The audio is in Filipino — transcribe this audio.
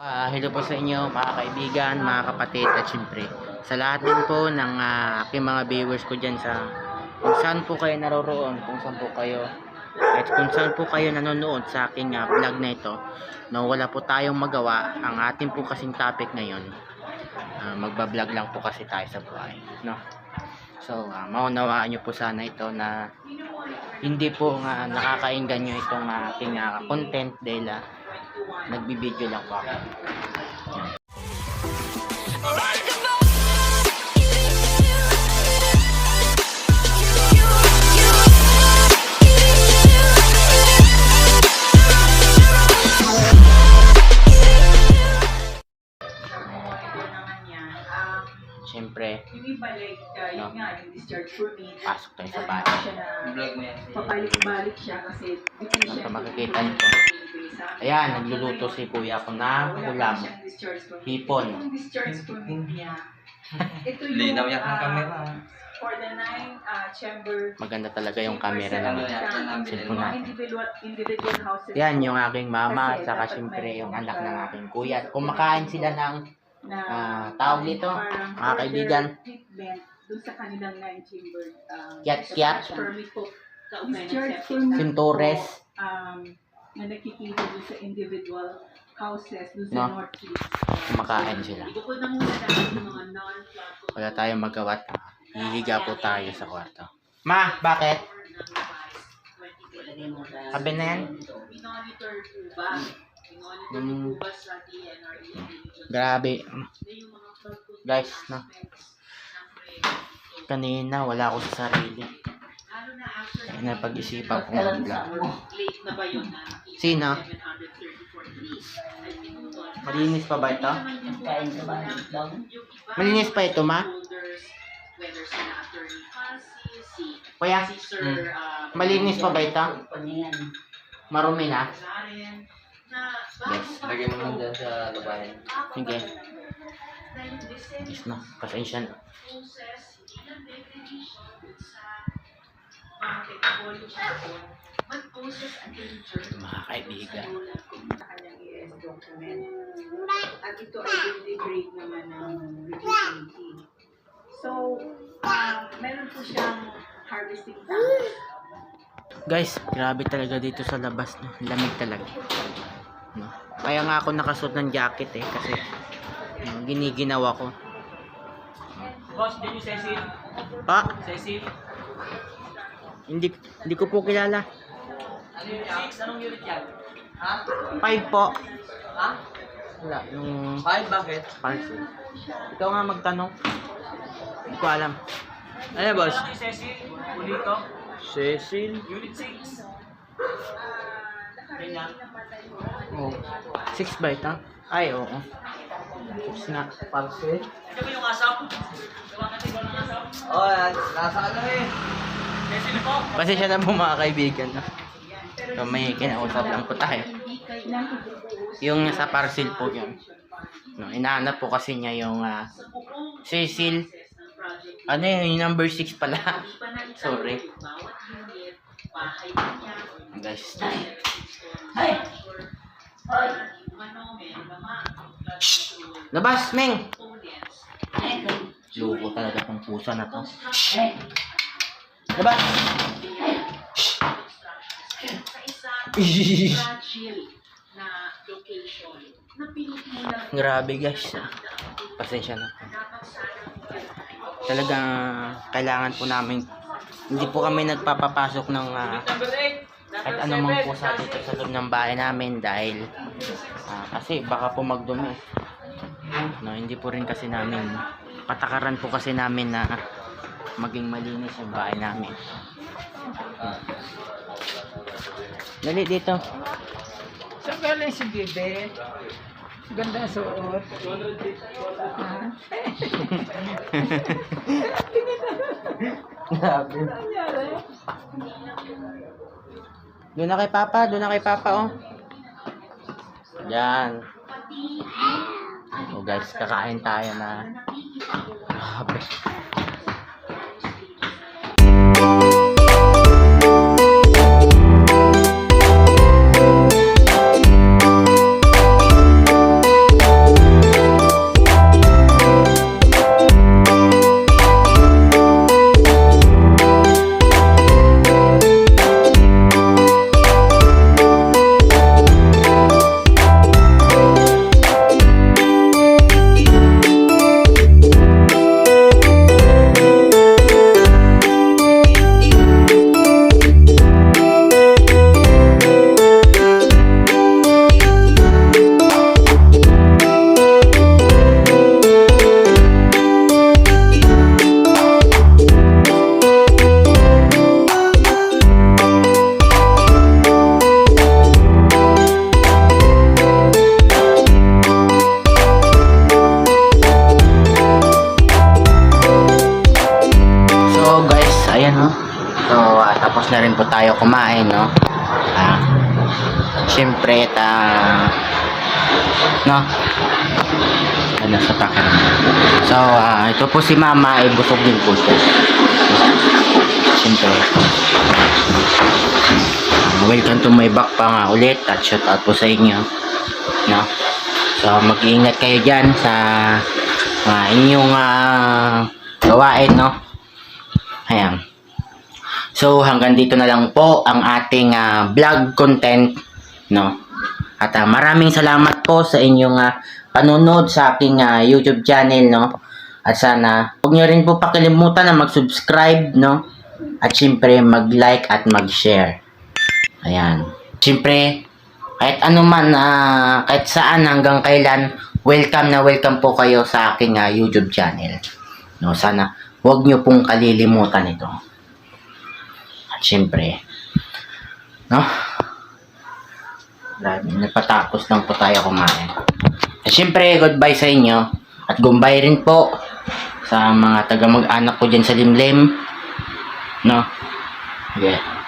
Hello po sa inyo mga kaibigan, mga kapatid at syempre sa lahat din po ng aking mga viewers ko dyan sa kung saan po kayo naroroon, kung saan po kayo at kung saan po kayo nanonood sa aking vlog na ito. No, wala po tayong magawa. Ang ating po kasing topic ngayon, magbablog lang po kasi tayo sa buhay, no? So maunawaan nyo po sana ito na hindi po nakakainggan nyo itong aking content dahil nagbibideo lang po ako. Siyempre, no, pasok tayo sa bahay. Papalik-balik siya kasi Ito makikita nyo po. Ayan, nagluluto si kuya ko ng ulam. Hipon. Linaw yan ang camera. For the 9 chamber. Maganda talaga yung camera ng cellphone natin. Individual houses. Yan yung aking mama at saka siyempre yung anak ng aking kuya. At kumakain sila ng tawag dito, mga kaibigan, doon sa kanilang 9 chamber. Kiat-kiat. Permit po. Sintures. Na nakikita doon sa individual houses doon sa No. Northeast. Kumakain sila. Bukod na muna natin yung mga non-flat. Wala tayong magawa. Hihiga po tayo sa kwarto. Ma, bakit? Sabi na yan? Monitor po ba? Monitor po ba sa DNR? Grabe. Guys, no? Kanina wala ako sa sarili. Kaya napag-isipan ko mag-vlog. Late na ba yun? Sino? Malinis pa ba ito? Malinis pa ito, ma? Kuya? Malinis pa ba ito? Marumi na? Yes. Lagay mo lang dyan sa labahin. Sige. Yes na. Pasensya na. Mga kaibigan. Sa kanyang ES document. At ito ay deliberate naman ng utility. So, meron po siyang harvesting tank. Guys, grabe talaga dito sa labas, no? Lamig talaga. No? Kaya nga ako nakasuot ng jacket kasi no, giniginawa ko. Boss, din yung Cecil. Pa, Cecil. hindi ko po kilala. Ano yung 6? Anong unit yan? Ha? 5 po. Ha? Wala, yung 5? Bakit? parcel. Ikaw nga magtanong. Hindi ko alam. Ano, boss? Ano yung Cecil? Ulito? Cecil? Unit 6. Ganyan. Oh. 6 ba ito? Ay, oo. 6 nga. Parcel. Ito ba yung asap? Gawa natin ba ng asap? Oh, nasa ano eh. Cecil po. Pasensya na po mga kaibigan. No? So, may kinausap lang po tayo. Yung sa parcel po yun. No, inaanap po kasi niya yung Cecil. Ano yun? Yung number 6 pala. Sorry. Guys. Shhh! Labas, Meng! Loko talaga tong pusa na to. Labas! Shhh! Grabe guys. Pasensya na. Talagang kailangan po namin, hindi po kami nagpapapasok ng Number 8. kahit anumang pusa dito sa loob ng bahay namin dahil kasi baka po magdumi. No, hindi po rin kasi namin patakaran po kasi namin na maging malinis yung bahay namin. Dali dito. Saan galing si Bibe? Ganda suot. Grabe. Doon na kay Papa, oh. Yan. Oh guys, kakain tayo na. Grabe. rin po tayo kumain, no? Siyempre, no? Ano sa pakiramdam. So, ito po si Mama, ay busog din po siya. Siyempre. Welcome to my back pa nga ulit at shout out po sa inyo, no? So, mag-iingat kayo dyan sa inyong gawain, no? Ayan. So, hanggang dito na lang po ang ating vlog content, no? At maraming salamat po sa inyong panonood sa aking YouTube channel, no? At sana, huwag nyo rin po pakilimutan na mag-subscribe, no? At syempre, mag-like at mag-share. Ayan. Syempre, kahit ano man, kahit saan, hanggang kailan, welcome na welcome po kayo sa aking YouTube channel. No, sana, huwag nyo pong kalilimutan ito. At syempre, no? Nagpatapos lang po tayo kumain. At syempre, goodbye sa inyo. At goodbye rin po sa mga taga mag-anak ko dyan sa Limlim. No? Okay.